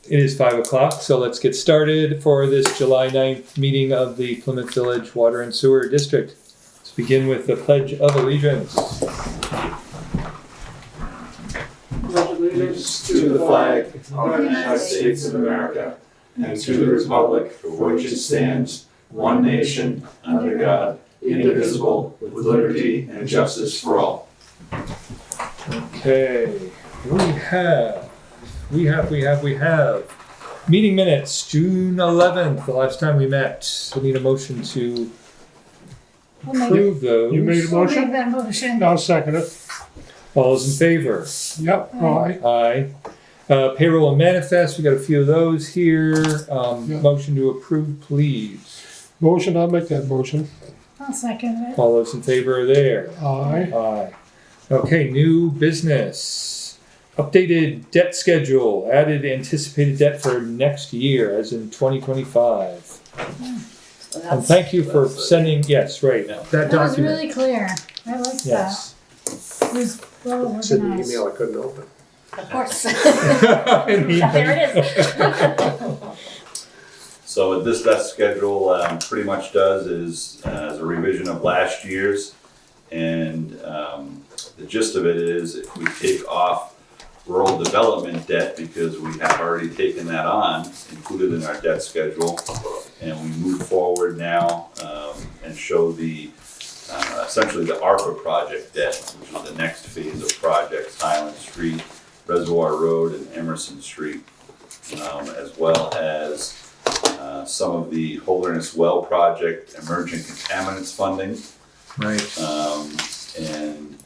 It is 5 o'clock, so let's get started for this July 9th meeting of the Plymouth Village Water and Sewer District. Let's begin with the Pledge of Allegiance. Allegiance to the flag of the United States of America and to the republic for which it stands, one nation, under God, indivisible, with liberty and justice for all. Okay, we have meeting minutes, June 11th, the last time we met. We need a motion to approve those. You made a I'll make motion? that motion. I'll second it. All those in favor? Yep, aye. Aye. Payroll and manifest, we got a few of those here. Yeah. Motion to approve, please. Motion, I'll make that motion. I'll second it. All those in favor are there. Aye. Aye. Okay, new business. Updated debt schedule, added anticipated debt for next year, as in 2025. And thank you for sending, yes, right, that That was document. really clear. I like that. Yes. It was well It's in the organized. email I couldn't open. Of course. There There it is. So what this debt schedule pretty much does is a revision of last year's. And the gist of it is if we take off rural development debt, because we have already taken that on, included in our debt schedule, and we move forward now and show the essentially the ARPA project debt, which is the next phase of projects, Highland Street, Reservoir Road, and Emerson Street, as well as some of the Holderness Well project emerging contaminants funding, Right, and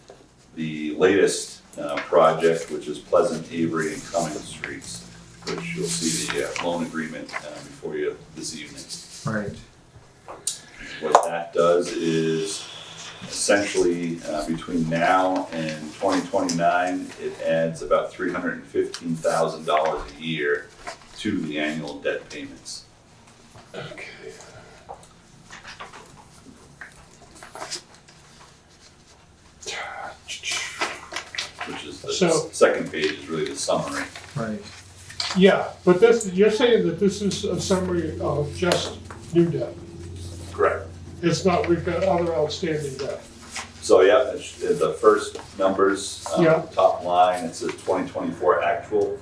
the latest project, which is Pleasant, Avery, and Cummings Streets, which you'll see the loan agreement before you this evening. right. What that does is essentially between now and 2029, it adds about $315,000 a year to the annual debt payments. Okay. Which is the So- second page is really the summary. Right. Yeah, but this, you're saying that this is a summary of just new debt. Correct. It's not, we've got other outstanding debt. So yeah, the first numbers, Yeah. top line, it says 2024 actual.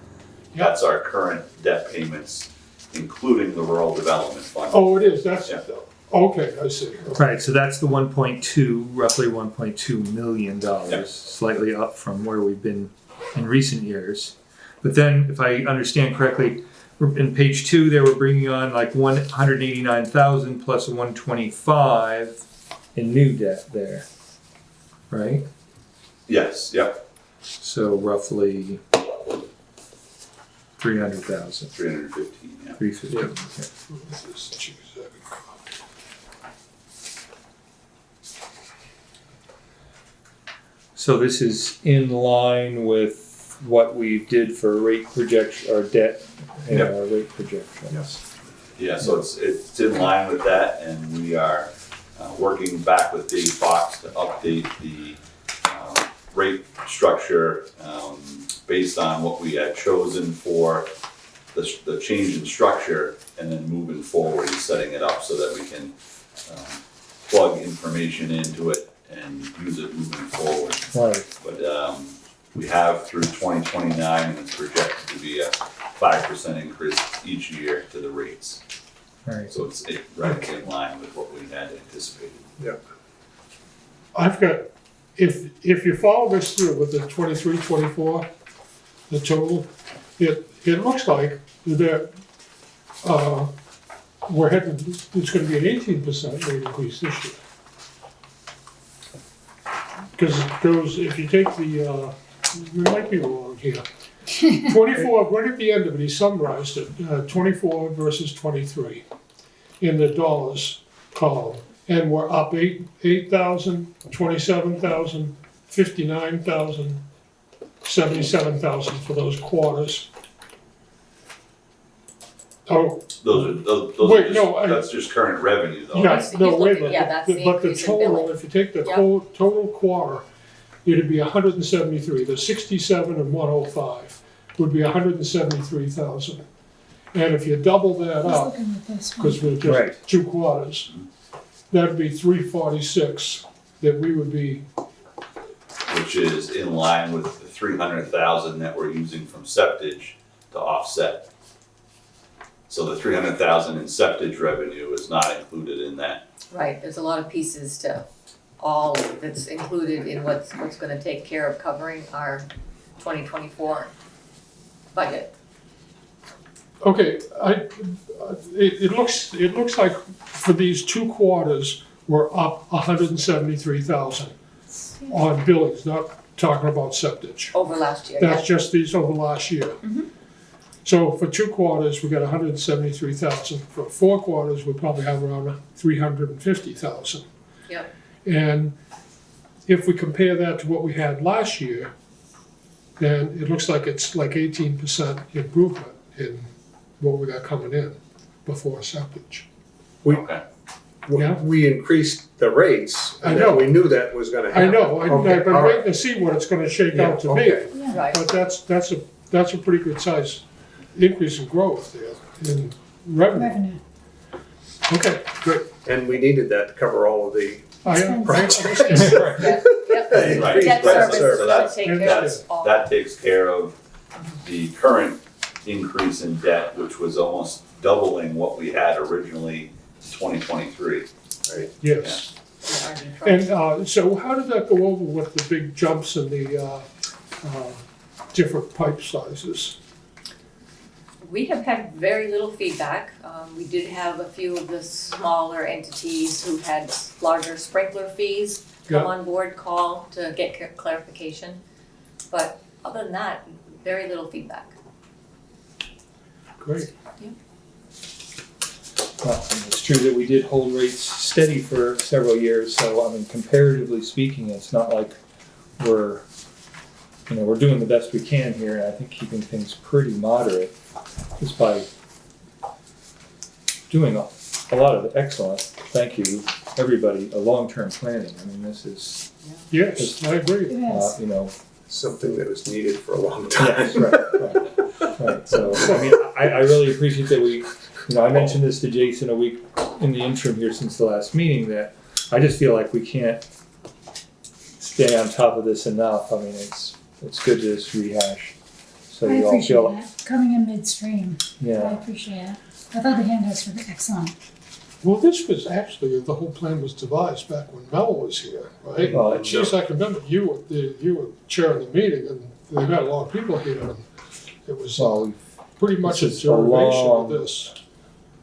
Yeah. That's our current debt payments, including the rural development fund. Oh, it is, that's, Yeah. okay, I see. Right, so that's the 1.2, roughly $1.2 million, Yeah. slightly up from where we've been in recent years. But then, if I understand correctly, in page 2, they were bringing on like 189,000 plus a 125 in new debt there, right? Yes, yep, So roughly 300,000, 315, yeah. 350. Okay. Let's choose that. So this is in line with what we did for rate projection, or debt, and Yep. our rate projections. Yeah, so it's in line with that, and we are working back with Dave Fox to update the rate structure based on what we had chosen for the change in structure, and then moving forward and setting it up so that we can plug information into it and use it moving forward. Right, But we have through 2029, and it's projected to be a 5% increase each year to the rates. right. So it's right in line with what we had anticipated. I've got, if you follow this through with the 23, 24, the total, it looks like that, we're heading, it's gonna be an 18% rate increase this year. Because it goes, if you take the, we might be wrong here. 24, right at the end of it, he summarized it, 24 versus 23 in the dollars column. And we're up 8,000, 27,000, 59,000, 77,000 for those quarters. Oh, Those Wait, are no, that's just current revenue though. yeah, He's no, wait a looking- yeah, minute. that's the But the increase in total, billing. if you take the Yep. total quarter, it'd be 173. The 67 and 105 would be 173,000. And if you double that He's up, looking at this one. because we're just Right. 2 quarters, that'd be 346 that we would be, which is in line with the 300,000 that we're using from septage to offset. So the 300,000 in septage revenue is not included in that. Right, there's a lot of pieces to all that's included in what's gonna take care of covering our 2024 budget. okay, it looks like for these 2 quarters, we're up 173,000 on billings, not talking about septage. Over last year, That's yeah. just these over last year. So for 2 quarters, we got 173,000. For 4 quarters, we probably have around 350,000. Yep. And if we compare that to what we had last year, then it looks like it's like 18% improvement in what we got coming in before septage. Okay. Yeah. We increased the rates, I and know. we knew that was gonna I happen. know, I've Okay, been all right. waiting to see what it's gonna shake Yeah, out to okay. be. Yeah, Right, But that's a pretty good size increase in growth there, in revenue. revenue. Okay, good. And we needed that to cover all of the, I am, Expenses. yep, yep. Right. Debt Right, service so is gonna take care of That's, all. that takes care of the current increase in debt, which was almost doubling what we had originally in 2023. right? yes. Yeah, And so how did that go over with the big jumps in the different pipe sizes? We have had very little feedback. We did have a few of the smaller entities who had larger sprinkler fees come Yeah. on board, call to get clarification. But other than that, very little feedback. Great. Well, and it's true that we did hold rates steady for several years, so I mean, comparatively speaking, it's not like we're, we're doing the best we can here, and I think keeping things pretty moderate just by doing a lot of excellent, thank you, everybody, long-term planning. I mean, this is, Yes, I agree. It is. Something that was needed for a long time. yes, right. So, I mean, I really appreciate that we, I mentioned this to Jason a week in the interim here since the last meeting, that I just feel like we can't stay on top of this enough. I mean, it's good to just rehash, so I you all appreciate feel, that, coming in midstream. I yeah, appreciate it. I thought the handouts were excellent. Well, this was actually, the whole plan was devised back when Mel was here, right? Well, And geez, I can remember you were chairing the meeting, and they had a lot of people here, and it was well, pretty much a this is a derivation of long- this.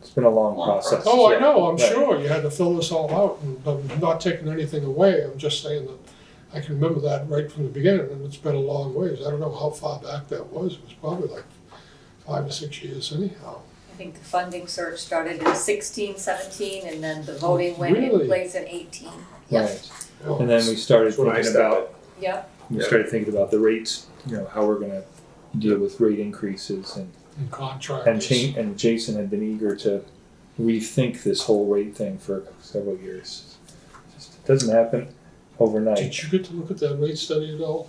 it's been a long Long process. process. Oh, I Yeah, know, I'm right. sure, you had to fill this all out, and I'm not taking anything away, I'm just saying that I can remember that right from the beginning, and it's been a long ways. I don't know how far back that was, it was probably like 5 or 6 years anyhow. I think the funding search started in 16, 17, and then the voting went in Really? place in 18. Yep, Right, and then we started That's when I thinking about, started. yep, we started thinking about the rates, how we're gonna deal with rate increases and And contractors. and Jason had been eager to rethink this whole rate thing for several years. It doesn't happen overnight. Did you get to look at that rate study at all?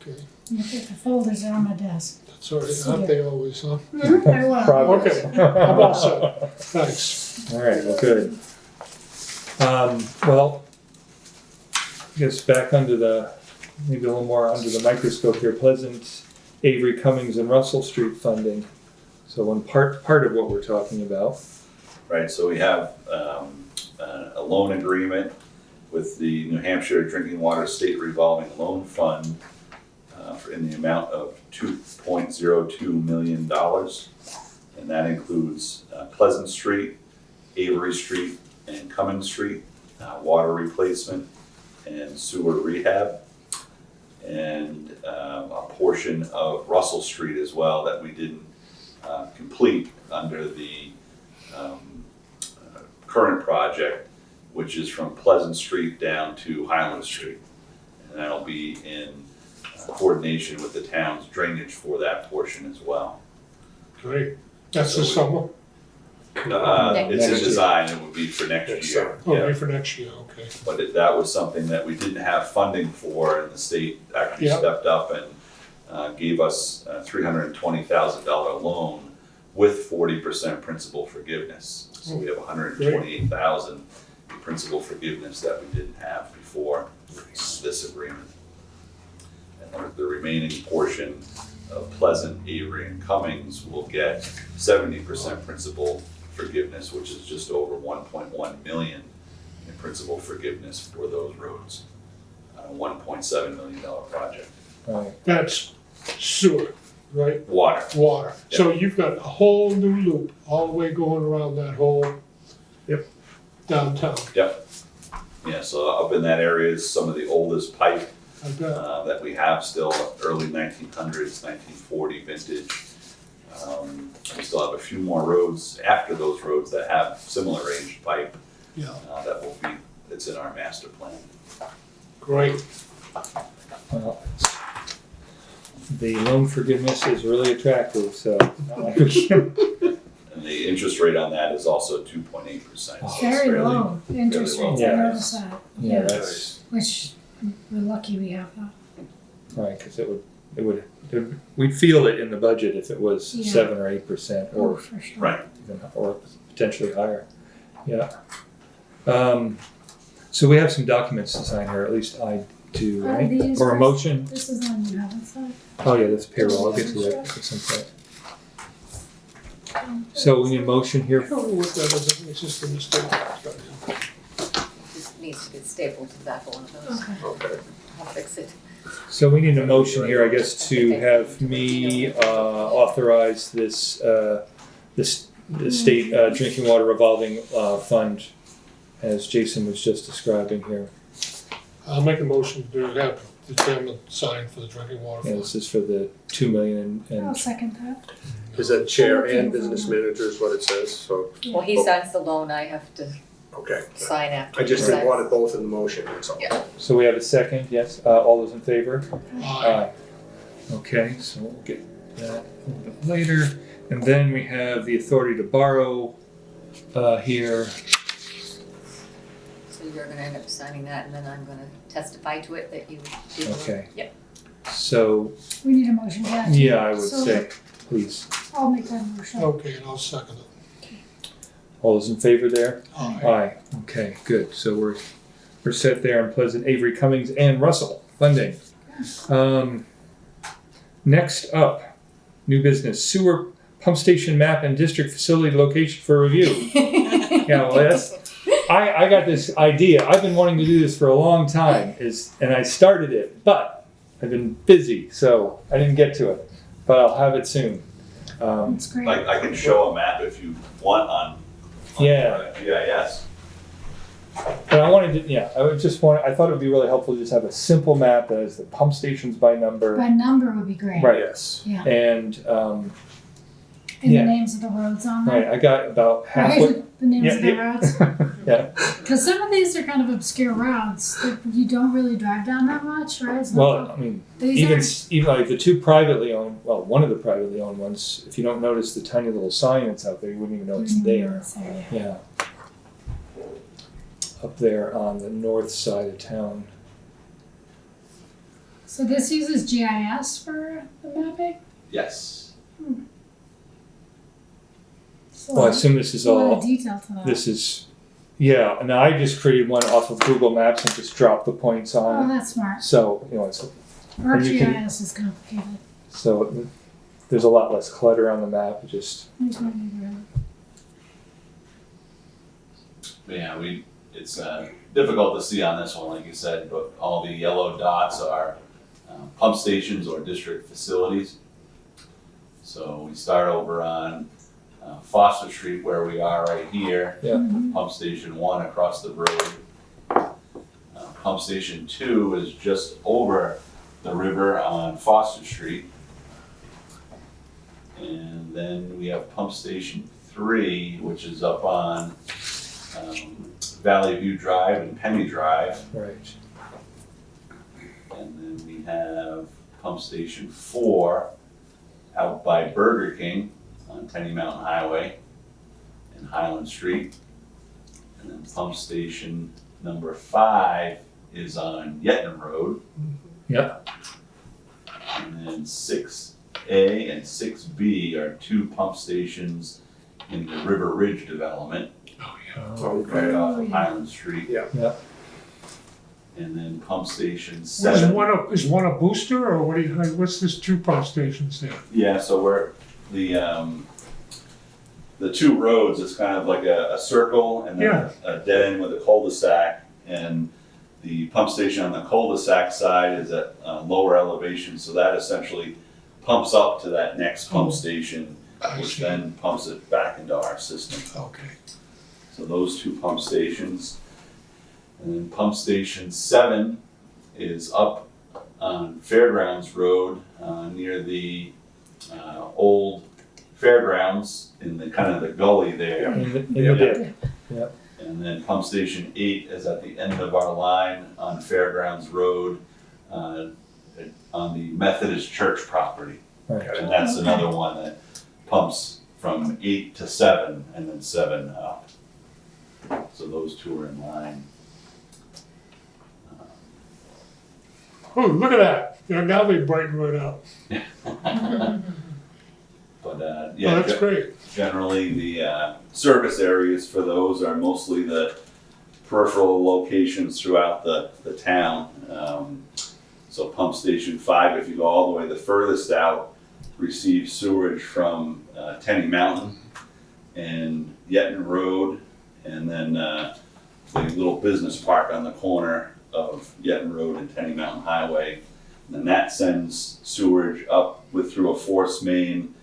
Okay, The folders are on my desk. that's all right, aren't they always, huh? I will. Progress. Okay, I'm all set, thanks. All right, well, good. Well, I guess back under maybe a little more under the microscope here, Pleasant, Avery, Cummings, and Russell Street funding. So one part of what we're talking about. Right, so we have a loan agreement with the New Hampshire Drinking Water State Revolving Loan Fund in the amount of $2.02 million. And that includes Pleasant Street, Avery Street, and Cummings Street, water replacement and sewer rehab. And a portion of Russell Street as well that we didn't complete under the current project, which is from Pleasant Street down to Highland Street. And that'll be in coordination with the town's drainage for that portion as well. Great, that's So the we- summer, It's in Next year. design, it would be for next Next year. oh, Yeah. maybe for next year, okay. But that was something that we didn't have funding for, and the state actually Yeah. stepped up and gave us a $320,000 loan with 40% principal forgiveness. So we have 128,000 in principal forgiveness that we didn't have before this agreement. And the remaining portion of Pleasant, Avery, and Cummings will get 70% principal forgiveness, which is just over 1.1 million in principal forgiveness for those roads. On a $1.7 million project. Right. That's sewer, right? Water. Water. So you've got a whole new loop all the way going around that whole Yep. downtown. Yep. Yeah, so up in that area is some of the oldest pipe I bet. that we have still, early 1900s, 1940 vintage. We still have a few more roads after those roads that have similar aged pipe Yeah, that's in our master plan. great. Well, the loan forgiveness is really attractive, so. not like we can- And the interest rate on that is also 2.8%. Oh. So it's Very fairly- low interest fairly low. rates, I Yeah. noticed that. Yeah, that's Which, we're lucky we have that. right, because we'd feel it in the budget if it was Yeah. 7 or 8%, Oh, or for sure. Right. even, or potentially higher. Yeah. So we have some documents to sign here, at least I do, Are right? these Or a first? motion. This is on you haven't signed. Oh yeah, that's payroll. I'll get to that at some point. So we need a motion I here. don't know what that is, it's just a mistake. Just needs to get stapled to the back of one of those. Okay. Okay. I'll fix it. So we need a motion here, I guess, to have me authorize this the state drinking water revolving fund, as Jason was just describing here. I'll make a motion to have the chairman sign for the drinking water Yeah, fund. this is for the 2 million I'll and second that. Is that chair Okay. and business manager is what it says, so, Well, he signs the loan, I have to okay. sign after. I just he didn't signs. want it both in the motion, that's all. Yeah. so we have a second, yes, all those in favor? Aye. Okay, so we'll get that a little bit later. And then we have the authority to borrow here. So you're gonna end up signing that, and then I'm gonna testify to it that you did. Okay. Yep. So, We need a motion for that. too. yeah, I would So say, please. I'll make that motion. Okay, and I'll second it. All those in favor there? Aye. Aye. Okay, good. So we're set there in Pleasant, Avery, Cummings, and Russell funding. Next up, new business, sewer pump station map and district facility location for review. Yeah, well, I got this idea. I've been wanting to do this for a long time, and I started it, but I've been busy, so I didn't get to it. But I'll have it soon. That's great. I can show a map if you want on Yeah. GIS. And I wanted to, I thought it would be really helpful to just have a simple map that has the pump stations by number. By number would be great. Right. Yes. Yeah. And, And yeah. the names of the roads on right, there. I got about halfway. Right? The names of the roads. Yeah. Because some of these are kind of obscure routes that you don't really drive down that much, right? It's Well, not- I mean, these even like the two privately owned, well, one of the privately owned ones, if you don't notice the tiny little sign that's out there, you wouldn't even know you it's wouldn't even know there. it's there, Yeah. Up there on the north side of town. So this uses GIS for the mapping? Yes. So Well, I assume this is a lot all, of detail to that. this is, yeah, and I just created one off of Google Maps and just dropped the points Oh, on it. that's smart. So, it's, Our And you can- GIS is complicated. so there's a lot less clutter on the map, it just, There's no need to- But yeah, it's difficult to see on this one, like you said, but all the yellow dots are pump stations or district facilities. So we start over on Foster Street where we are right here. Yeah. Mhm. Pump station 1 across the road. Pump station 2 is just over the river on Foster Street. And then we have pump station 3, which is up on Valley View Drive and Penny Drive. right. And then we have pump station 4 out by Burger King on Penny Mountain Highway and Highland Street. And then pump station number 5 is on Yetnam Road. Yep. And then 6 6A and 6B are two pump stations in the River Ridge development, Okay. right off Oh, of yeah. Highland Street. Yeah. And then pump station Is 7. one a booster, or what do you, what's this two pump stations there? Yeah, so we're, the two roads, it's kind of like a circle and then Yeah. a dead end with a cul-de-sac. And the pump station on the cul-de-sac side is at lower elevation, so that essentially pumps up to that next pump Oh. station, I which see. then pumps it back into our system. Okay. So those two pump stations. And then pump station 7 is up on Fairgrounds Road, near the old fairgrounds in the kind of the gully there. In the Yeah. dip. And then pump station 8 is at the end of our line on Fairgrounds Road, on the Methodist Church property. Right. And that's another one that pumps from 8 to 7 and then 7 up. So those two are in line. Oh, look at that. Now they brighten right up. But Oh, yeah, that's great. generally the service areas for those are mostly the peripheral locations throughout the town. So pump station 5, if you go all the way the furthest out, receives sewerage from Tenny Mountain and Yetton Road, and then the little business park on the corner of Yetton Road and Tenny Mountain Highway. And that sends sewerage up through a force main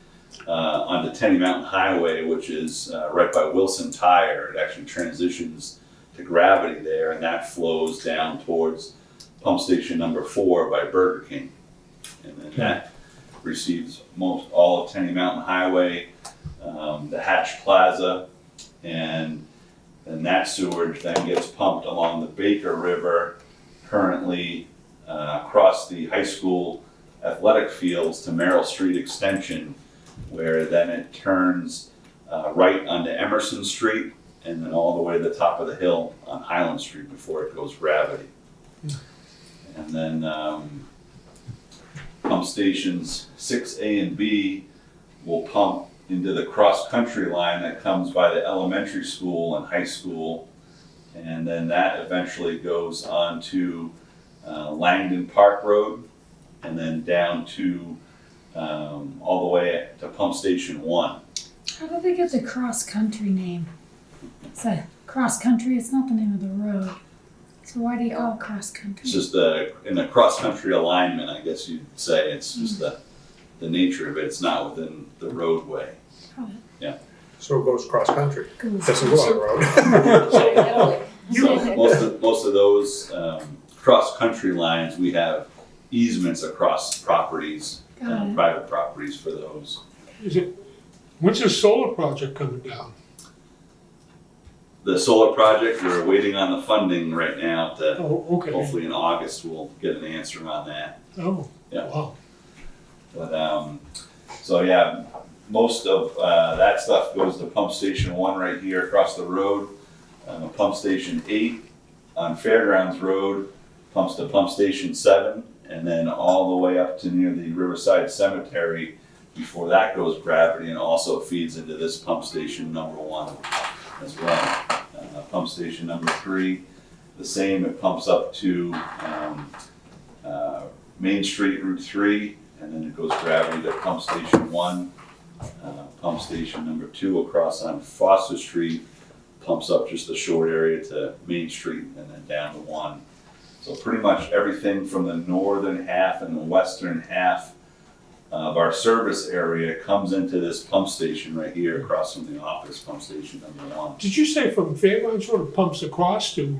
onto Tenny Mountain Highway, which is right by Wilson Tire. It actually transitions to gravity there, and that flows down towards pump station number 4 by Burger King. And then that receives most all of Tenny Mountain Highway, the Hatch Plaza, and then that sewage then gets pumped along the Baker River, currently across the high school athletic fields to Merrill Street Extension, where then it turns right onto Emerson Street and then all the way to the top of the hill on Highland Street before it goes gravity. And then pump stations 6A and B will pump into the cross-country line that comes by the elementary school and high school. And then that eventually goes on to Langdon Park Road and then down to all the way to pump station 1. How did they get the cross-country name? It's a cross-country, it's not the name of the road. So why do you call it cross-country? It's just in a cross-country alignment, I guess you'd say. It's just the nature of it. It's not within the roadway. Got it. So it goes cross-country. Goes- Doesn't go on the road. So most of those cross-country lines, we have easements across properties, Got it. private properties for those. When's this solar project coming down? The solar project, we're waiting on the funding right now to, Oh, okay. hopefully in August, we'll get an answer on that. Oh, Yeah. wow. But, so yeah, most of that stuff goes to pump station 1 right here across the road. Pump station 8 on Fairgrounds Road pumps to pump station 7, and then all the way up to near the Riverside Cemetery before that goes gravity, and also feeds into this pump station number 1 as well. Pump station number 3, the same, it pumps up to Main Street, Route 3, and then it goes gravity to pump station 1. Pump station number 2 across on Foster Street pumps up just a short area to Main Street and then down to 1. So pretty much everything from the northern half and the western half of our service area comes into this pump station right here across from the office, pump station number 1. Did you say from Fairgrounds Road it pumps across to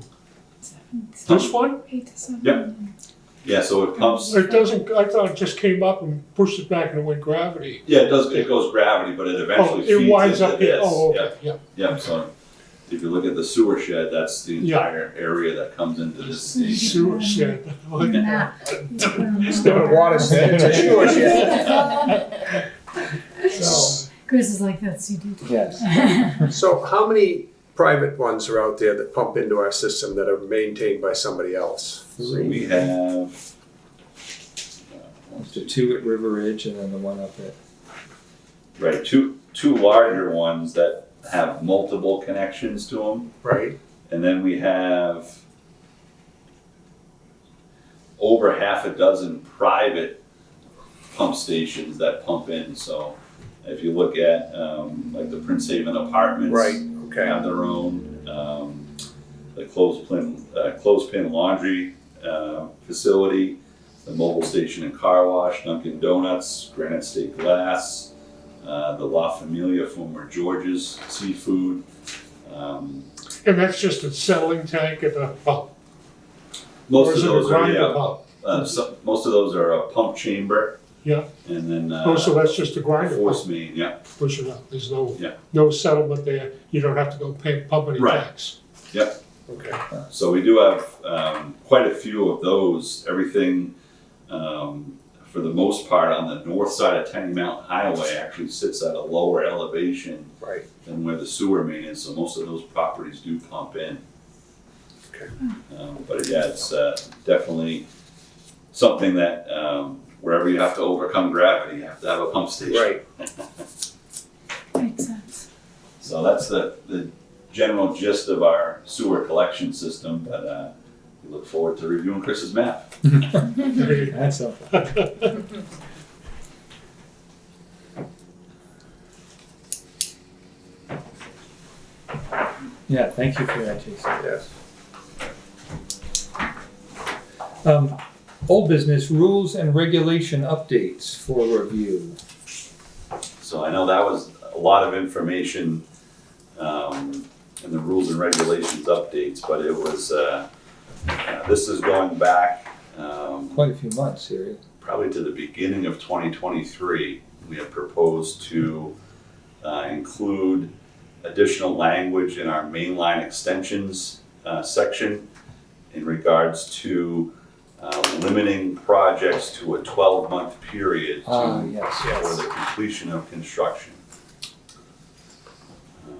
Seven, this one? 8 to 7. Yep. Yeah, so it pumps, It doesn't, I thought it just came up and pushed it back and it went gravity. yeah, it goes gravity, but it Oh, eventually it feeds winds into up here. this. Oh, Yep. okay, yeah. Yep, so if you look at the sewer shed, that's the Yeah. entire area that comes into this station. Sewer shed. On the map. It's not a water shed, it's a sewer shed. So, Chris is like that CD. Yes. so how many private ones are out there that pump into our system that are maintained by somebody else? So we have The two at River Ridge and then the one up at, Right, two larger ones that have multiple connections to them. Right. And then we have over half a dozen private pump stations that pump in. So if you look at like the Prince Haven Apartments, Right, okay. have their own. The Clothespin Laundry facility, the Mobile Station and Car Wash, Dunkin' Donuts, Granite State Glass, the La Familia, former George's Seafood. And that's just a settling tank at the pump. Most Or of is it a those are, grinder yeah, pump? most of those are a pump chamber, Yeah, and then oh, so that's just a grinder force pump, main, yeah, push it up, there's no, Yeah. no settlement there, you don't have to go pump any Right. tanks. yep. Okay. So we do have quite a few of those. Everything, for the most part, on the north side of Tenny Mountain Highway actually sits at a lower elevation Right. than where the sewer main is. So most of those properties do pump in. Okay. But yeah, it's definitely something that wherever you have to overcome gravity, you have to have a pump station. Right. Makes sense. So that's the general gist of our sewer collection system, but we look forward to reviewing Chris's map. that's something. Yeah, thank you for that, Jason. Yes. Old business, rules and regulation updates for review. So I know that was a lot of information in the rules and regulations updates, but it was, this is going back Quite a few months here. probably to the beginning of 2023. We have proposed to include additional language in our mainline extensions section in regards to limiting projects to a 12-month period Yes. for the completion of construction.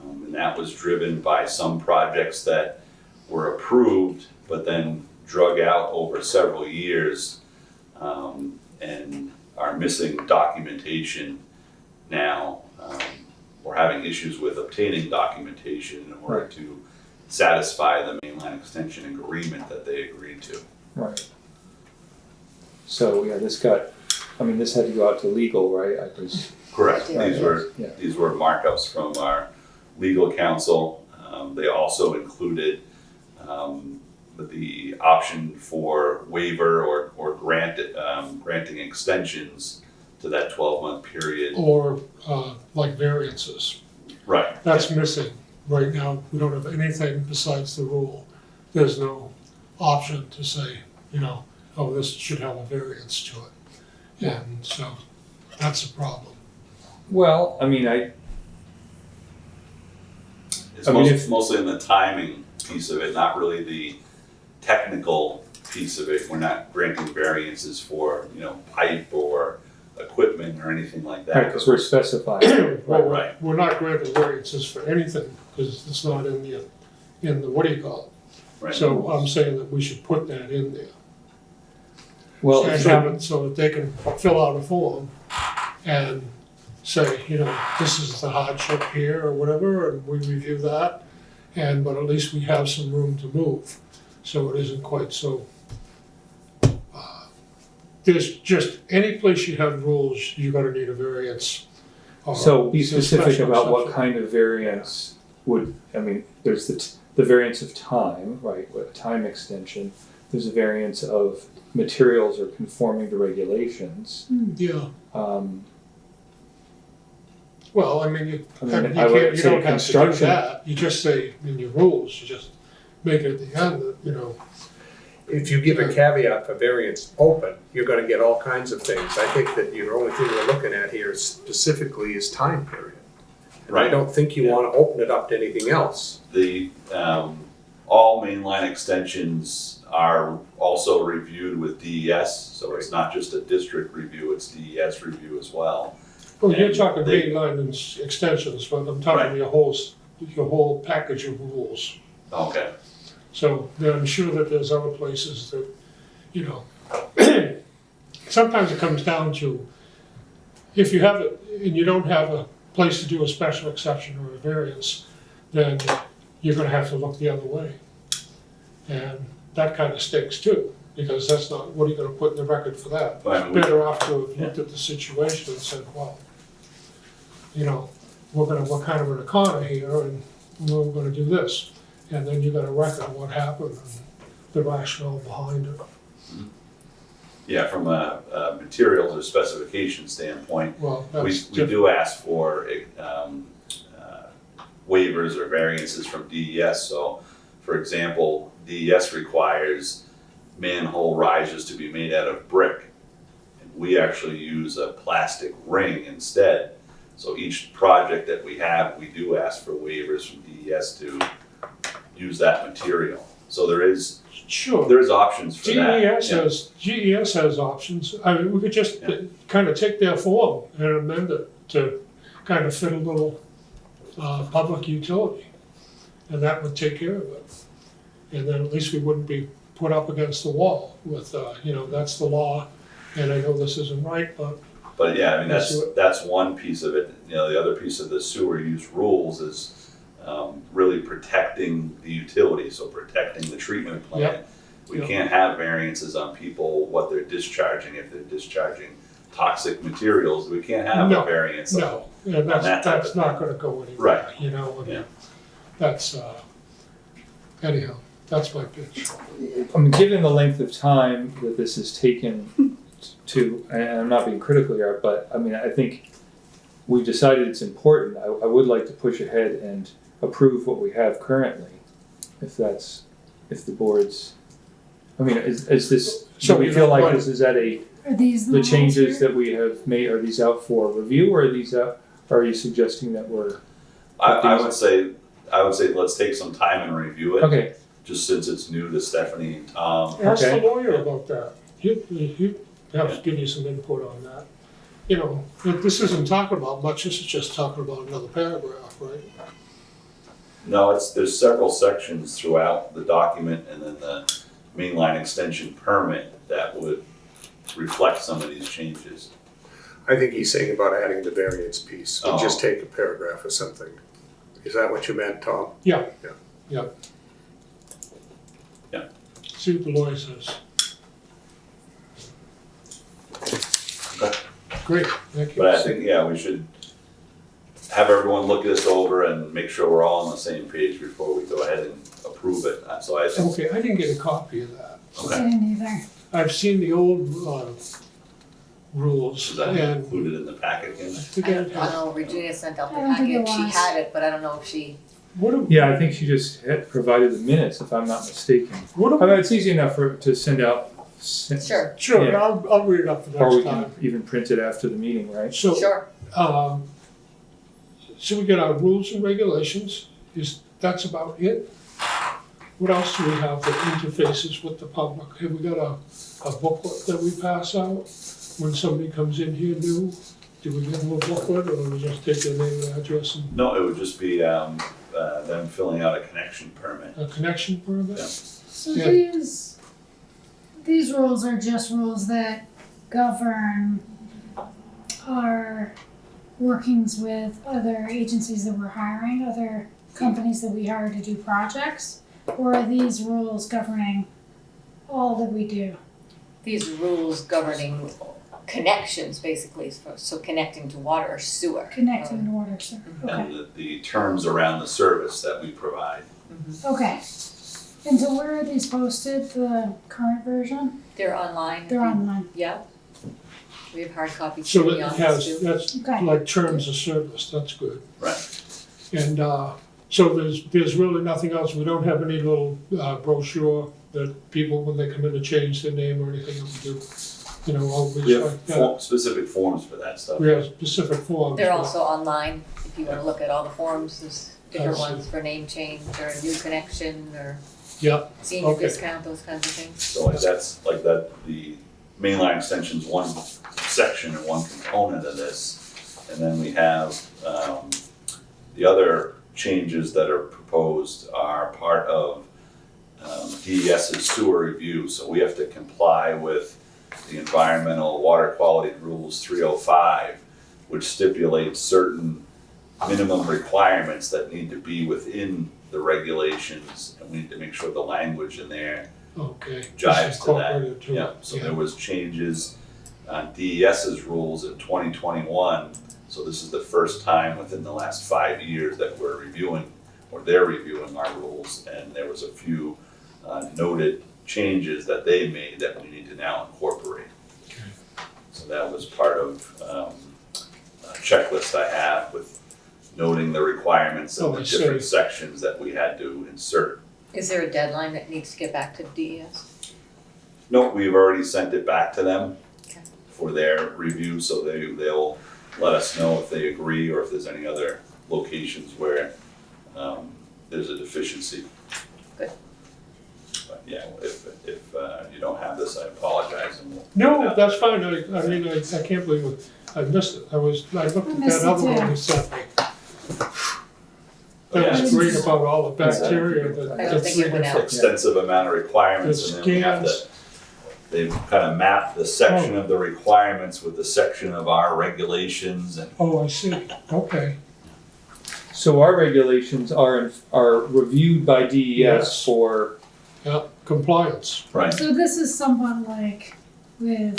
And that was driven by some projects that were approved but then drug out over several years and are missing documentation now. We're having issues with obtaining documentation in order to satisfy the mainline extension agreement that they agreed to. Right. So, yeah, this had to go out to legal, right? I presume. Correct. Yeah. These were markups from our legal counsel. They also included the option for waiver or granting extensions to that 12-month period. Or, like variances, Right. that's missing. Right now, we don't have anything besides the rule. There's no option to say, oh, this should have a variance to it. And so, that's a problem. Well, It's mostly in the timing piece of it, not really the technical piece of it. We're not granting variances for, pipe or equipment or anything like that. because we're specifying. Well, Right. we're not granting variances for anything, because it's not in the what do you call it? Right. So I'm saying that we should put that in there. Well, And have it so that they can fill out a form and say, this is the hardship here or whatever, and we review that. But at least we have some room to move, so it isn't quite so. There's just, any place you have rules, you're gonna need a variance. or so be a specific special about what exception. kind of variance would, there's the variance of time, right, what time extension. There's a variance of materials or conforming to regulations. Yeah, Um, well, you I mean, can't, I would you say don't have to do construction- that, you just say in your rules, you just make it at the end that, If you give a caveat for variance open, you're gonna get all kinds of things. I think that your only thing we're looking at here specifically is time period. And I Right. don't think you wanna open it up to anything else. The, all mainline extensions are also reviewed with DES, so it's not just a district review, it's DES review as well. well, you're And talking they- mainline and extensions, but I'm talking Right. your whole package of rules. Okay, So then I'm sure that there's other places that, sometimes it comes down to, if you have it, and you don't have a place to do a special exception or a variance, then you're gonna have to look the other way. And that kind of stinks too, because that's not, what are you gonna put in the record for that? But I mean, we- Better off to have looked at the situation and said, well, you know, we're kind of in a corner here, and we're gonna do this. And then you got a record of what happened and the rationale behind it. Yeah, from a materials or specification standpoint, Well, we that's do ask for waivers or variances from DES. So, for example, DES requires manhole risers to be made out of brick. And we actually use a plastic ring instead. So each project that we have, we do ask for waivers from DES to use that material. So there is Sure. options for that. GES has options. I mean, we could just Yeah. kind of take their form and amend it to kind of fit a little public utility. And that would take care of it. And then at least we wouldn't be put up against the wall with, that's the law, and I know this isn't right, but But yeah, I mean, Let's do it. that's one piece of it. You know, the other piece of the sewer use rules is really protecting the utility, so protecting the treatment plant. We Yep. can't have variances on people, what they're discharging, if they're discharging toxic materials, we can't have No, a variance. no, yeah, that type that's of not gonna go anywhere. Right. You know, and Yeah. that's, anyhow, that's my pitch. I mean, given the length of time that this has taken to, and I'm not being critical here, but I mean, I think we've decided it's important. I would like to push ahead and approve what we have currently, if the board's, I mean, is this, So do we you feel don't like want- this is at Are these the rules changes here? that we have made, are these out for review, or are these out, are you suggesting that we're, I would say let's take some time and review it, okay, just since it's new to Stephanie and Tom. Ask the Okay. lawyer about that. He have to give you some input on that. You know, this isn't talking about much, this is just talking about another paragraph, right? No, there's several sections throughout the document and then the mainline extension permit that would reflect some of these changes. I think he's saying about adding the variance piece, and just Oh. take a paragraph or something. Is that what you meant, Tom? Yeah. Yeah. Yeah. Yeah. See what the lawyer says. Okay. Great, thank you. But I think, yeah, we should have everyone look this over and make sure we're all on the same page before we go ahead and approve it. So I think, Okay, I didn't get a copy of that. I okay, didn't either. I've seen the old rules is that and included in the packet I again? think I I don't have, know, Regina sent out the I don't think it packet, she was. had it, but I don't know if she, what do, yeah, I think she just had provided the minutes, if I'm not mistaken. what I do, mean, it's easy enough to send out. sure, sure, Yeah. I'll read it up the Or we next can time. even print it after the meeting, right? So, sure. so we got our rules and regulations, that's about it? What else do we have that interfaces with the public? Have we got a booklet that we pass out when somebody comes in here new? Do we give them a booklet, or do we just take their name and address and No, it would just be them filling out a connection permit. a connection permit? Yeah. So Yeah. these rules are just rules that govern our workings with other agencies that we're hiring, other companies that we hire to do projects? Or are these rules governing all that we do? These rules governing connections, basically, so connecting to water or sewer. Connecting to water, so, okay. And the terms around the service that we provide. Okay. And so where are these posted, the current version? They're online. They're online. Yeah. We have hard copies So in that the it office has, too. that's Okay. like terms of service, that's good. Right. And, so there's really nothing else, we don't have any little brochure that people, when they come in to change their name or anything, we do, always We have like that. specific forms for that stuff. We have specific forms. They're but- also online, if you wanna look at all the forms, there's different I see. ones for name change or a new connection or Yeah, senior Okay. discount, those kinds of things. So like that, the mainline extension's one section and one component of this. And then we have, the other changes that are proposed are part of DES's sewer review. So we have to comply with the Environmental Water Quality Rules 305, which stipulates certain minimum requirements that need to be within the regulations, and we need to make sure the language in there Okay. jives to that. Incorporated to it. Yeah, so there was changes on DES's rules in 2021. So this is the first time within the last 5 years that we're reviewing, or they're reviewing our rules. And there was a few noted changes that they made that we need to now incorporate. Okay. So that was part of a checklist I have with noting the requirements Oh, of the I see. different sections that we had to insert. Is there a deadline that needs to get back to DES? No, we've already sent it back to them Okay. for their review, so they'll let us know if they agree or if there's any other locations where there's a deficiency. Good. But yeah, if you don't have this, I apologize and we'll. No, that's fine. I mean, I can't believe I missed it. I looked I at that missed it other one too. you sent me. Yeah, That was it's- great about all the bacteria Exactly. that. I don't that's think it went reading out. from- Extensive amount of requirements, The and then we have to, scans. they've kind of mapped the section of the requirements with the section of our regulations, and Oh, I see. Okay. So our regulations are reviewed by DES Yes. for, Yeah, compliance. right, So this is somewhat like with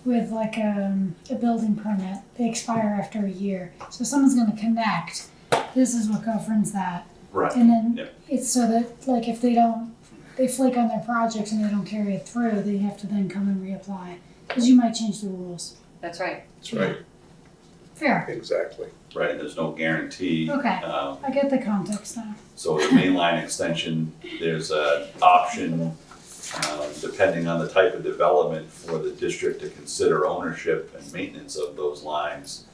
like a building permit, they expire after a year. So if someone's gonna connect, this is what governs that. right. And then Yep. it's so that like if they flake on their project and they don't carry it through, they have to then come and reapply. Cause you might change the rules. That's right. That's right, Fair, exactly. Right, and there's no guarantee. Okay. I get the context now. So the mainline extension, there's an option, depending on the type of development, for the district to consider ownership and maintenance of those lines.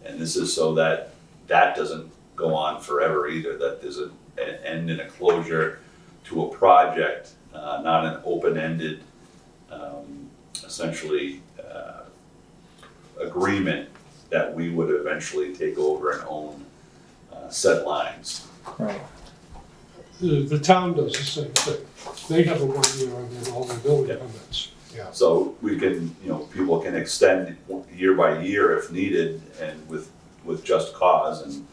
And this is so that that doesn't go on forever either, that there's an end and a closure to a project, not an open-ended, essentially, agreement that we would eventually take over and own said lines. right, The town does the same thing. They have a 1 year on their all the building Yeah. permits. Yeah. So we can, people can extend year by year if needed and with just cause, and,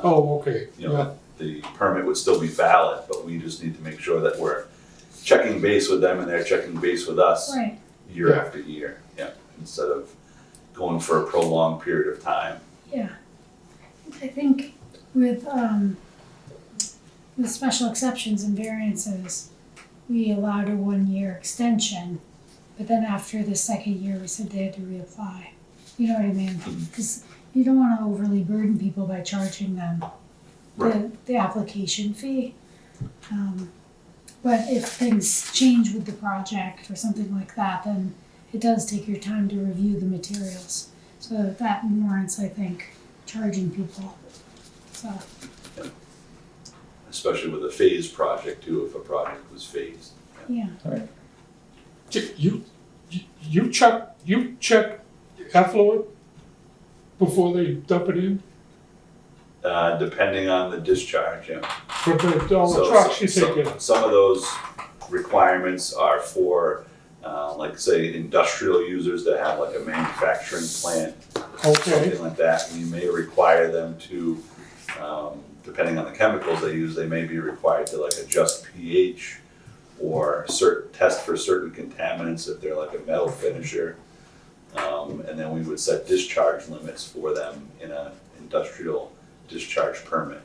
Oh, okay. Yeah. the permit would still be valid, but we just need to make sure that we're checking base with them and they're checking base with us Right. year Yeah. after year, instead of going for a prolonged period of time. Yeah. I think with special exceptions and variances, we allowed a 1 year extension, but then after the second year, we said they had to reapply. You know what I mean? Because you don't want to overly burden people by charging them the application fee. But if things change with the project or something like that, then it does take your time to review the materials. So that warrants, I think, charging people. So, Especially with a phased project too, if a project was phased. yeah. You check effluent before they dump it in? Depending on the discharge, For all the So trucks you take in? some of those requirements are for, like say, industrial users that have like a manufacturing plant, Okay, something like that. And you may require them to, depending on the chemicals they use, they may be required to like adjust pH or test for certain contaminants if they're like a metal finisher. And then we would set discharge limits for them in an industrial discharge permit.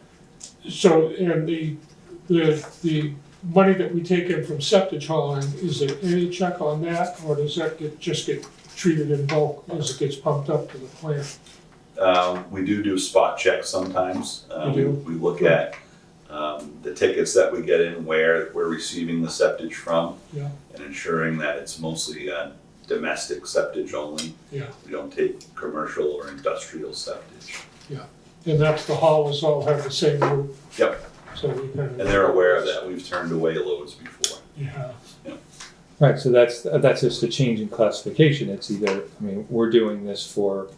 so, and the money that we take in from septic hauling, is there any check on that? Or does that just get treated in bulk as it gets pumped up to the plant? We do spot checks sometimes. You do? We look at the tickets that we get in, where we're receiving the septage from, Yeah. and ensuring that it's mostly domestic septage only. Yeah. We don't take commercial or industrial septage. And that's the haulers all have the same route? Yep. So we kind of. And they're aware of that. We've turned away loads before. Yeah, right, so that's just a change in classification. It's either, I mean, we're doing this for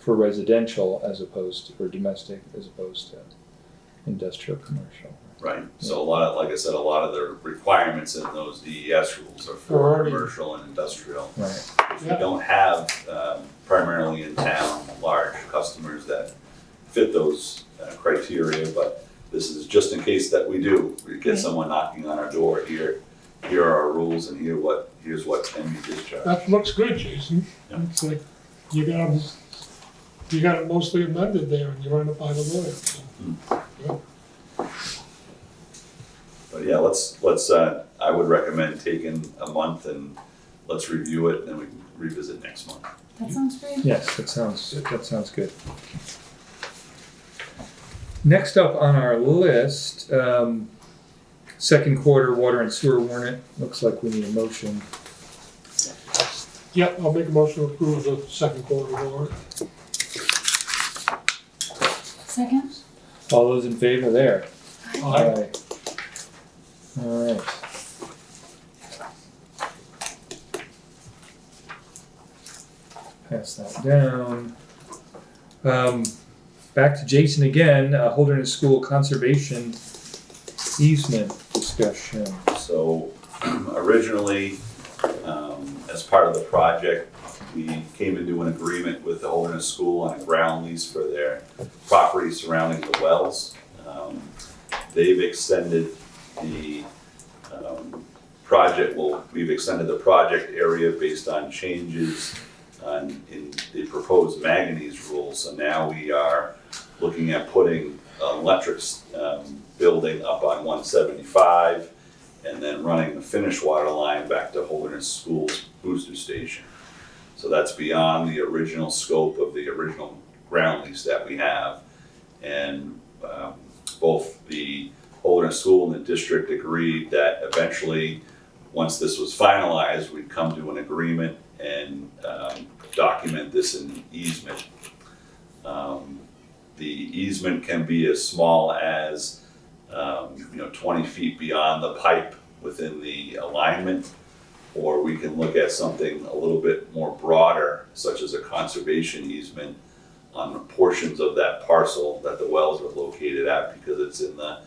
residential as opposed to, or domestic as opposed to industrial, commercial. Right, so a lot of, like I said, a lot of the requirements in those DES rules are for Already. commercial and industrial. Right. We don't have primarily in town large customers that fit those criteria, but this is just in case that we do. We get someone knocking on our door, here are our rules and here's what can be discharged. That looks good, Jason. Yeah. It's like, you got it mostly amended there, and you run it by the lawyer, so. Good. But yeah, let's I would recommend taking a month and let's review it and then we can revisit next month. That sounds great. Yes, that sounds good. Next up on our list, second quarter water and sewer warrant. Looks like we need a motion. Yep, I'll make a motion to approve the second quarter warrant. Second? All those in favor there? Aye. All right. Pass that down. Back to Jason again, Holderness School conservation easement discussion. So originally, as part of the project, we came into an agreement with the Holderness School on a ground lease for their property surrounding the wells. They've extended the project, we've extended the project area based on changes in the proposed manganese rules. So now we are looking at putting an electric building up on 175 and then running the finished water line back to Holderness School's booster station. So that's beyond the original scope of the original ground lease that we have. And both the Holderness School and the district agreed that eventually, once this was finalized, we'd come to an agreement and document this in an easement. The easement can be as small as 20 feet beyond the pipe within the alignment, or we can look at something a little bit more broader, such as a conservation easement on the portions of that parcel that the wells are located at, because it's in the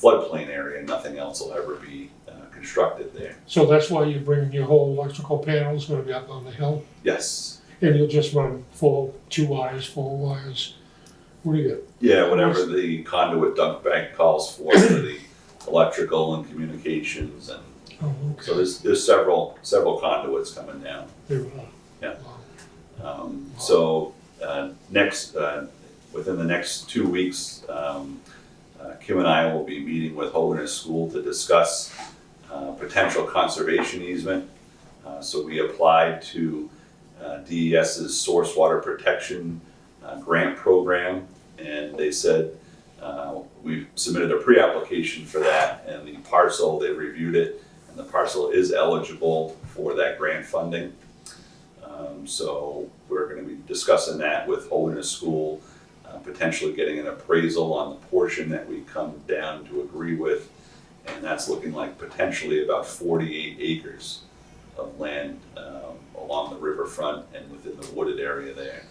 floodplain area and nothing else will ever be constructed there. So that's why you're bringing your whole electrical panels, gonna be up on the hill, Yes. and you'll just run two wires, 4 wires. What do you get? Yeah, whatever the conduit dump bank calls for the electrical and communications, and Oh, so okay. there's several conduits coming down. There we Yeah. are. So within the next 2 weeks, Kim and I will be meeting with Holderness School to discuss potential conservation easement. So we applied to DES's source water protection grant program, and they said we've submitted a pre-application for that, and the parcel, they reviewed it, and the parcel is eligible for that grant funding. So we're going to be discussing that with Holderness School, potentially getting an appraisal on the portion that we come down to agree with, and that's looking like potentially about 48 acres of land along the riverfront and within the wooded area there.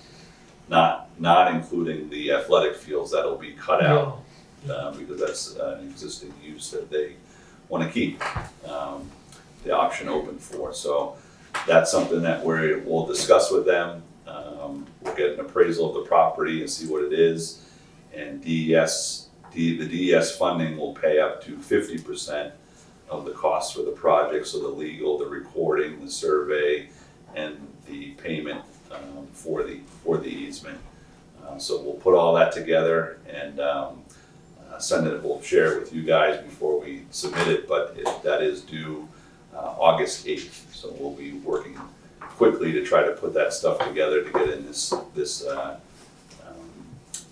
Not including the athletic fields that'll be cut out, because that's an existing use that they want to keep the option open for. So that's something that we'll discuss with them. We'll get an appraisal of the property and see what it is. And the DES funding will pay up to 50% of the costs for the project. So the legal, the recording, the survey, and the payment for the easement. So we'll put all that together and send it. We'll share it with you guys before we submit it, but that is due August 8th. So we'll be working quickly to try to put that stuff together to get in this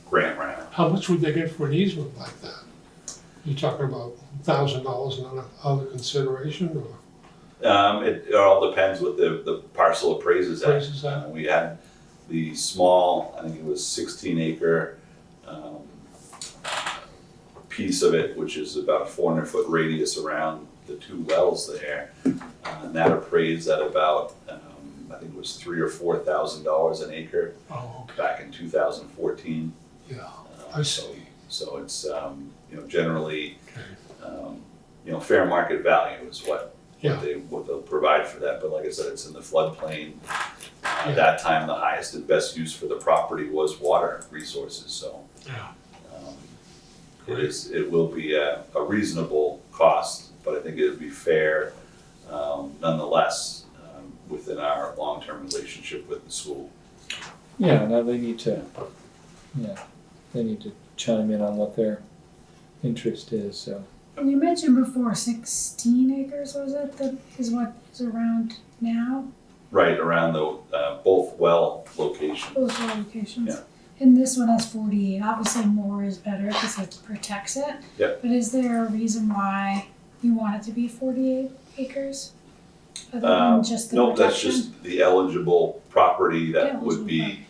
grant round. How much would they get for an easement like that? You talking about $1,000 and other consideration, or? It all depends what the parcel appraises at. Appraises at. We had the small, I think it was 16 acre piece of it, which is about a 400-foot radius around the 2 wells there. And that appraised at about, I think it was $3,000 or $4,000 an acre Oh, okay, back in 2014. yeah, I see. So it's, generally, fair market value is what Yeah. what they'll provide for that. But like I said, it's in the floodplain. Yeah. At that time, the highest and best use for the property was water resources, so. Yeah. It will be a reasonable cost, but I think it would be fair, nonetheless, within our long-term relationship with the school. Yeah, now they need to chime in on what their interest is, so. And you mentioned before 16 acres, was it, that is what is around now? Right around the, both well locations. Both locations. Yeah. And this one has 48. Obviously, more is better because it protects it. Yep. But is there a reason why you want it to be 48 acres? Other than just the No, that's protection? just the eligible property that Yeah, would be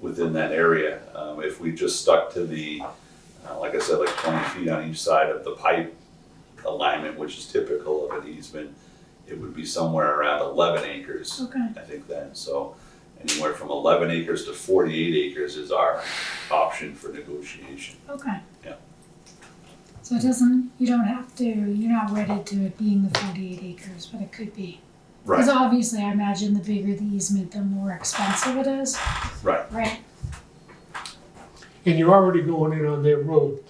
within that area. If we just stuck to the, like I said, like 20 feet on each side of the pipe alignment, which is typical of an easement, it would be somewhere around 11 acres, Okay. I think then. So anywhere from 11 acres to 48 acres is our option for negotiation. Okay. Yeah. So you don't have to, you're not wedded to it being the 48 acres, but it could be. Because Right, obviously, I imagine the bigger the easement, the more expensive it is. right. Right. And you're already going in on their road,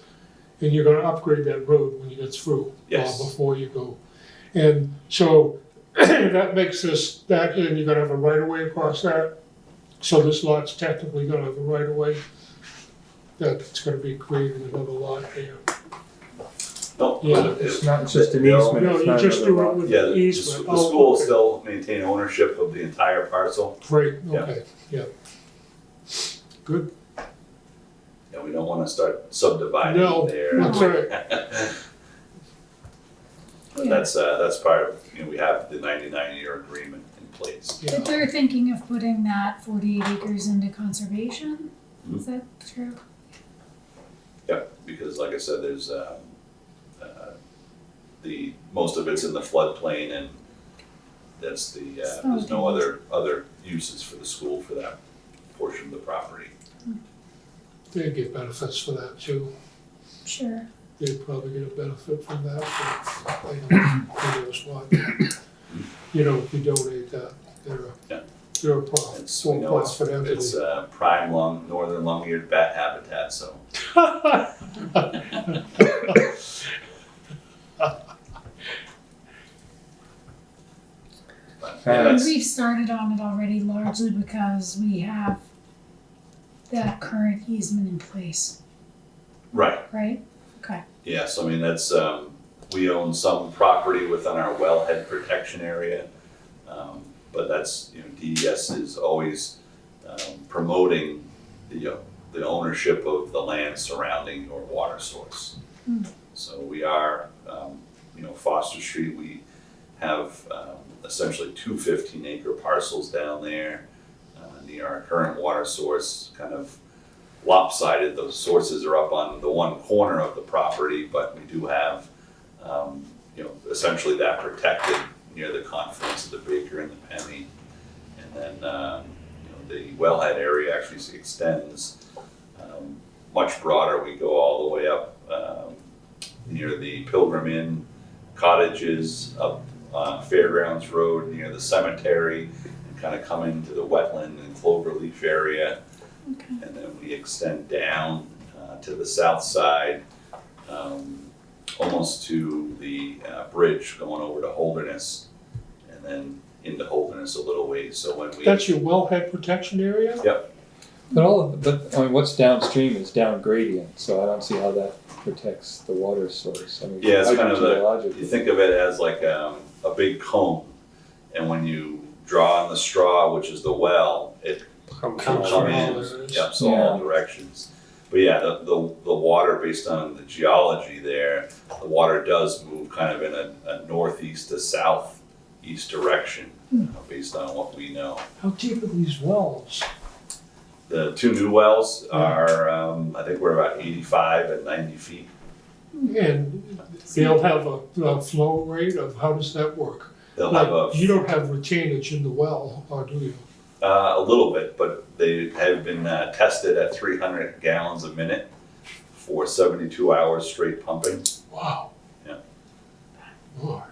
and you're gonna upgrade that road when you get through. Yes. Before you go. And so, that makes that, and you're gonna have a right of way across that. So this lot's technically gonna have a right of way. That's gonna be creating another lot there. No, Yeah, It's just an they'll- easement. No, it's you not just another do it lot. with Yeah, the the easement. school will Okay. still maintain ownership of the entire parcel. Right, Yeah. okay, yeah. Good, Yeah, we don't wanna start subdividing No, there. that's right. But Yeah. that's part of, we have the 99-year agreement in place. Yeah. But they're thinking of putting that 48 acres into conservation? Is that true? Yep, because like I said, there's, most of it's in the floodplain and that's there's no other uses for the school for that portion of the property. They get benefits for that too. Sure. They'd probably get a benefit from that, but who knows what. If you donate that, they're a profit, It's, we know for them to it's do. prime northern long-eared bat habitat, so. But, yeah, And that's- we've started on it already largely because we have that current easement in place, Right. right? Okay. Yes, I mean, that's, we own some property within our wellhead protection area. But that's, DES is always promoting the ownership of the land surrounding your water source. So we are, Foster Street, we have essentially two 15-acre parcels down there near our current water source, kind of lopsided. Those sources are up on the one corner of the property, but we do have, essentially that protected near the confluence of the Baker and the Penny. And then, the wellhead area actually extends much broader. We go all the way up near the Pilgrim Inn cottages, up Fairgrounds Road near the cemetery, and kind of come into the wetland and cloverleaf area. Okay. And then we extend down to the south side, almost to the bridge going over to Holderness, and then into Holderness a little ways. So when we That's your wellhead protection area? But what's downstream is down gradient, so I don't see how that protects the water source. I mean, Yeah, it's kind of hydrogeologically. you think of it as like a big cone, and when you draw on the straw, which is the well, it Comes come from in, all areas. yep, so all directions. But yeah, the water, based on the geology there, the water does move kind of in a northeast to southeast direction, based on what we know. How deep are these wells? The two new wells are, I think we're about 85 and 90 feet. And they'll have a flow rate of, how does that work? They'll have You don't have retainage in the well, or do you? a little bit, but they have been tested at 300 gallons a minute for 72 hours straight pumping. Wow. Yeah. Lord.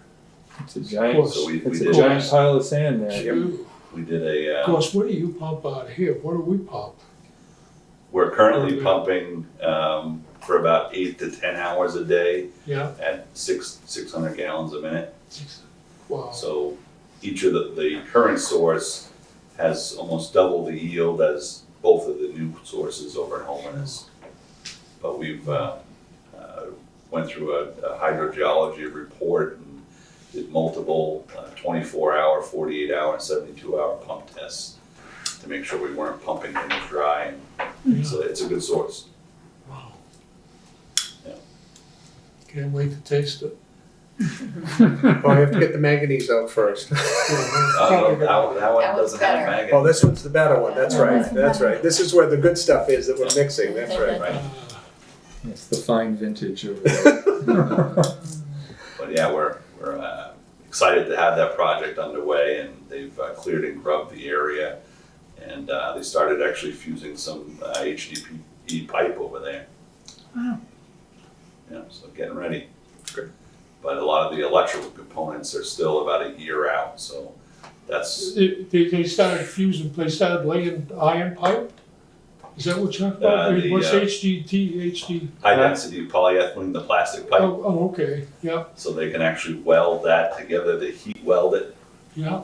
It's a giant, So we it's a did, giant pile of sand there. Of we did a, course, what do you pump out here? What do we pump? we're currently pumping for about 8 to 10 hours a day Yeah, at 600 gallons a minute. wow. So each of the current source has almost double the yield as both of the new sources over in Homanus. But we've went through a hydrogeology report and did multiple 24-hour, 48-hour, and 72-hour pump tests to make sure we weren't pumping things dry. And so it's a good source. Wow. Yeah. Can't wait to taste it. Well, I have to get the manganese out first. Probably That gonna- one That one's doesn't have better. manganese. Oh, this one's the better one, that's right, Yeah. that's right. This is where the good stuff is that we're mixing, that's right. Right. It's the fine vintage over there. But yeah, we're excited to have that project underway, and they've cleared and grubbed the area, and they started actually fusing some HDPE pipe over there. Wow. Yeah, so getting ready. But a lot of the electrical components are still about a year out, so that's, They started fusing, they started laying iron pipe? Is that what you're talking about? the, What's uh, HD? high density polyethylene, the plastic pipe, Oh, okay, yeah, so they can actually weld that together, they heat weld it yeah.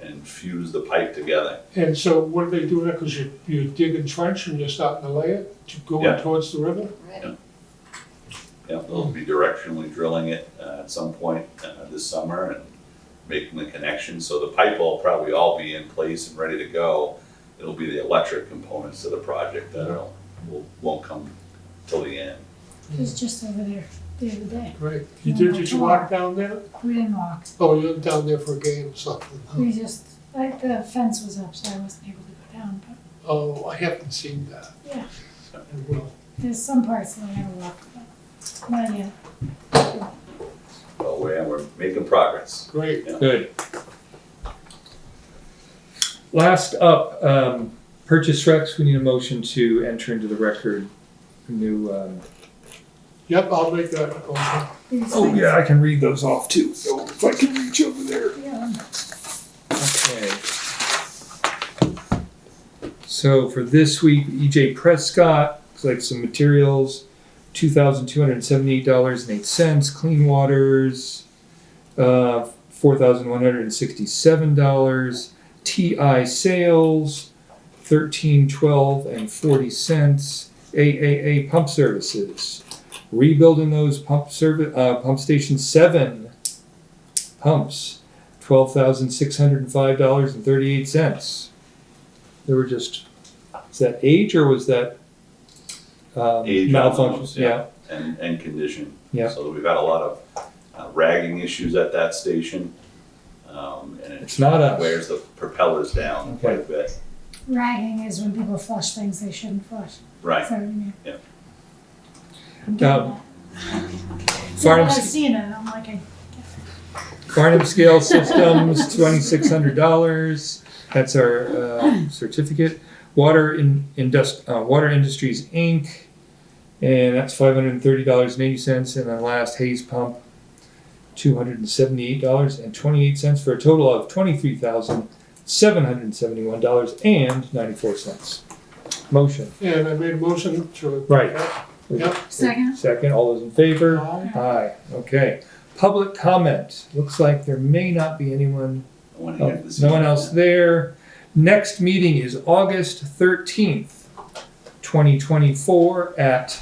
and fuse the pipe together. And so what are they doing that, cause you dig a trench and you're starting to lay it, to go Yeah. towards the river? Right. Yeah, they'll be directionally drilling it at some point this summer and making the connection, so the pipe will probably all be in place and ready to go. It'll be the electric components of the project that won't come till the end. It was just over there the other day. Great. Yeah, Did you walk down there? We didn't walk. Oh, you're down there for a game or something, huh? We just, like, the fence was up, so I wasn't able to go down, but Oh, I haven't seen that. yeah, And well, there's some parts that I gotta walk, but not yet. Well, we're making progress. great. Good. Last up, purchase recs, we need a motion to enter into the record new, Yep, I'll make that motion. These oh things- yeah, I can read those off too, so if I can reach over there. Yeah. Okay. So for this week, EJ Prescott, looks like some materials, $2,278.08. Clean Waters, $4,167. TI Sales, $13.12.40. AAA Pump Services, rebuilding those pump station 7 pumps, $12,605.38. They were just, is that age or was that Age on malfunction? those, Yeah. And condition. Yeah. So we've had a lot of ragging issues at that station. And It's not us. wears the propellers down quite a bit. Ragging is when people flush things they shouldn't flush. Right. So, you Yeah. I'm getting Um, that. Yeah, Farnham, but I've seen it, I'm like, Farnham Scale Systems, $2,600. That's our certificate. Water Industries Inc., and that's $530.80. And then last Hayes Pump, $278.28 for a total of $23,771.94. Motion. And I made a motion to. Right. Yep. Second. Second, all those in favor? Aye. Aye, okay. Public comment. Looks like there may not be anyone, No one here this no one evening. else there. Next meeting is August 13th, 2024 at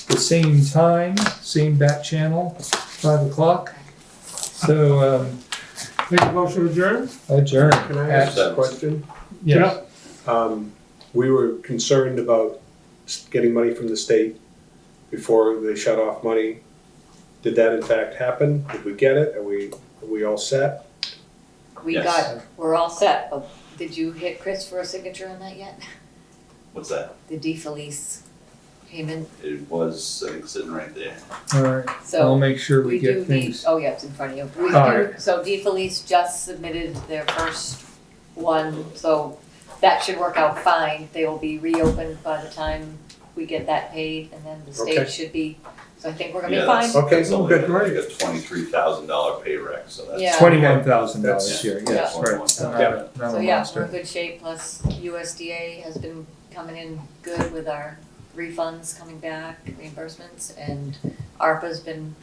the same time, same bat channel, 5 o'clock. So, Make a motion to adjourn? adjourn. Can I ask a Seven. question? Yes. We were concerned about getting money from the state before they shut off money. Did that in fact happen? Did we get it? Are we all set? Yes. We're all set, but did you hit Chris for a signature on that yet? What's that? The defleece payment, It was, I think, sitting right there. All right, I'll so make sure we we do get need, things. oh yeah, it's in front of you. We All do, right. so defleece just submitted their first one, so that should work out fine. They will be reopened by the time we get that paid, and then the Okay. state should be, so I think we're gonna Yeah, be fine. that's- Okay, that's well, only good, like great. a $23,000 pay rec, so that's. Yeah. $21,000 here, Yeah. yes, right. Yeah. Not a So yeah, monster. we're in good shape, plus USDA has been coming in good with our refunds coming back, reimbursements, and ARPA's been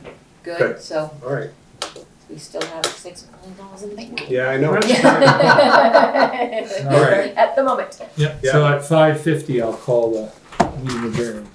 good, Good. so All right. we still have $6 million in the bank. Yeah, I know. All right. At the moment. Yeah, Yeah. so at 5:50, I'll call the meeting adjourned.